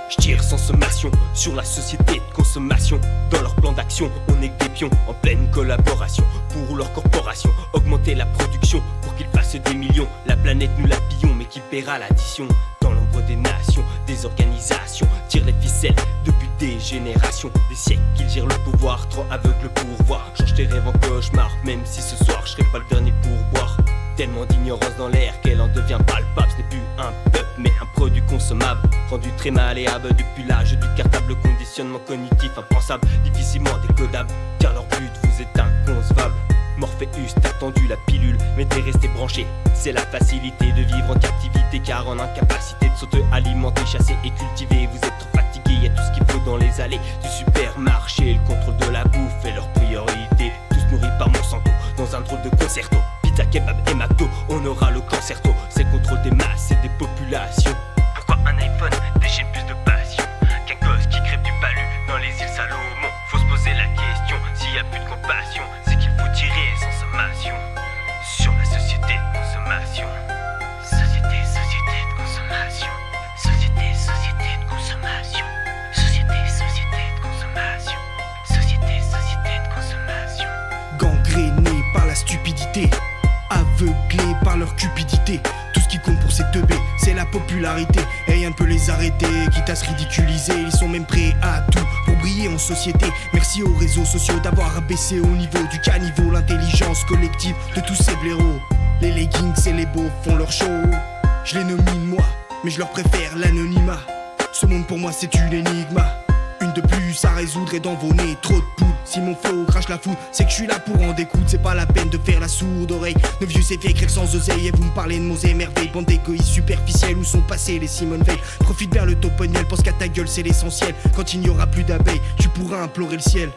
Je tire sans sommation sur la société de consommation. Dans leur plan d'action, on est que des pions en pleine collaboration pour leur corporation. Augmenter la production pour qu'ils fassent des millions. La planète nous la pillons mais qui paiera l'addition. Dans l'ombre des nations, des organisations tirent les ficelles depuis des générations. Des siècles qu'ils gèrent le pouvoir, trop aveugles pour voir. Change tes rêves en cauchemar, même si ce soir je serai pas le dernier pour boire. Tellement d'ignorance dans l'air qu'elle en devient palpable. Ce n'est plus un peuple mais un produit consommable, rendu très malléable depuis l'âge du cartable. Conditionnement cognitif impensable, difficilement décodable, car leur but vous est inconcevable. Morpheus t'a tendu la pilule mais t'es resté branché. C'est la facilité de vivre en captivité, car en incapacité de s'auto-alimenter, chasser et cultiver. Vous êtes trop fatigué, y a tout ce qu'il faut dans les allées du supermarché. Le contrôle de la bouffe est leur priorité. Tous nourris par Monsanto dans un drôle de concerto. Pizza, kebab et McDo, on aura le concerto. C'est le contrôle des masses et des populations. Pourquoi un iPhone déchaîne plus de passion qu'un gosse qui crève du palu dans les îles Salomon? Faut se poser la question, s'il y a plus de compassion, c'est qu'il faut tirer sans sommation sur la société de consommation. Société de consommation. Société de consommation. Société de consommation. Société de consommation. Gangrénés par la stupidité, aveuglés par leur cupidité. Tout ce qui compte pour ces teubés, c'est la popularité. Et rien ne peut les arrêter, quitte à se ridiculiser. Ils sont même prêts à tout pour briller en société. Merci aux réseaux sociaux d'avoir abaissé au niveau du caniveau l'intelligence collective de tous ces blaireaux. Les leggings et les beaux font leur show. Je les nomine moi, mais je leur préfère l'anonymat. Ce monde pour moi c'est une énigme, une de plus à résoudre et dans vos nez trop de poudre. Si mon flow crache la foudre, c'est que je suis là pour en découdre. C'est pas la peine de faire la sourde oreille. Nos vieux c'est fait écrire sans oseille. Et vous me parlez de mon émerveil. Bande d'égoïstes superficiels, où sont passés les Simone Veil? Profite vers le toponiel, pense qu'à ta gueule c'est l'essentiel. Quand il n'y aura plus d'abeilles, tu pourras implorer le ciel.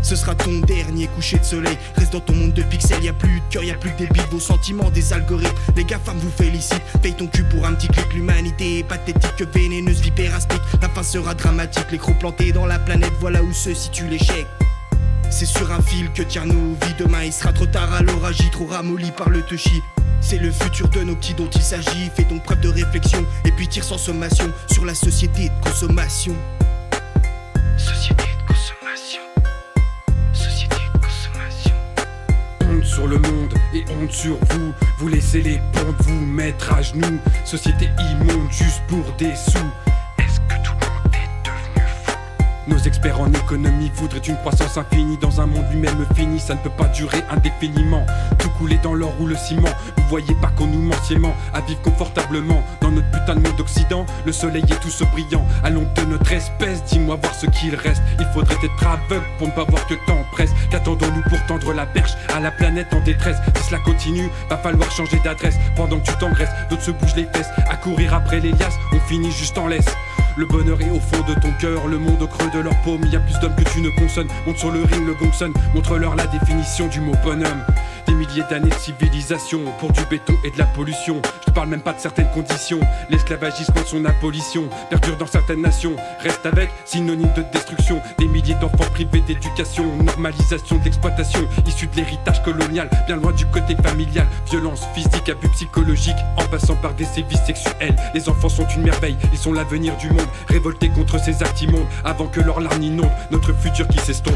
Ce sera ton dernier coucher de soleil. Reste dans ton monde de pixels, y'a plus de cœur, y'a plus que des bites. Vos sentiments, des algorithmes, les GAFAM vous félicitent. Paye ton cul pour un petit clic, l'humanité est pathétique, vénéneuse, vipère aspic. La fin sera dramatique, les crocs plantés dans la planète, voilà où se situe l'échec. C'est sur un fil que tient nos vies, demain il sera trop tard à l'orage, trop ramolli par le touchy. C'est le futur de nos petits dont il s'agit, fais donc preuve de réflexion, et puis tire sans sommation sur la société de consommation. Société de consommation. Société de consommation. Honte sur le monde et honte sur vous. Vous laissez les pontes vous mettre à genoux. Société immonde juste pour des sous. Est-ce que tout le monde est devenu fou? Nos experts en économie voudraient une croissance infinie dans un monde lui-même fini. Ça ne peut pas durer indéfiniment. Tout couler dans l'or ou le ciment. Vous voyez pas qu'on nous ment sciemment à vivre confortablement dans notre putain de monde d'Occident. Le soleil est tout ce brillant. À l'ombre de notre espèce, dis-moi voir ce qu'il reste. Il faudrait être aveugle pour ne pas voir que temps presse. Qu'attendons-nous pour tendre la perche à la planète en détresse? Si cela continue, va falloir changer d'adresse. Pendant que tu t'engraisses, d'autres se bougent les fesses. À courir après les liasses, on finit juste en laisse. Le bonheur est au fond de ton cœur, le monde au creux de leur paume. Y a plus d'hommes que tu ne consonnes. Monte sur le ring, le gong sonne. Montre-leur la définition du mot bonhomme. Des milliers d'années de civilisation pour du béton et de la pollution. Je te parle même pas de certaines conditions. L'esclavagisme et son abolition perdure dans certaines nations. Reste avec, synonyme de destruction. Des milliers d'enfants privés d'éducation. Normalisation de l'exploitation issue de l'héritage colonial. Bien loin du côté familial. Violence physique, abus psychologiques, en passant par des sévices sexuels. Les enfants sont une merveille, ils sont l'avenir du monde. Révoltés contre ces actes immondes avant que leurs larmes n'inondent notre futur qui s'estompe.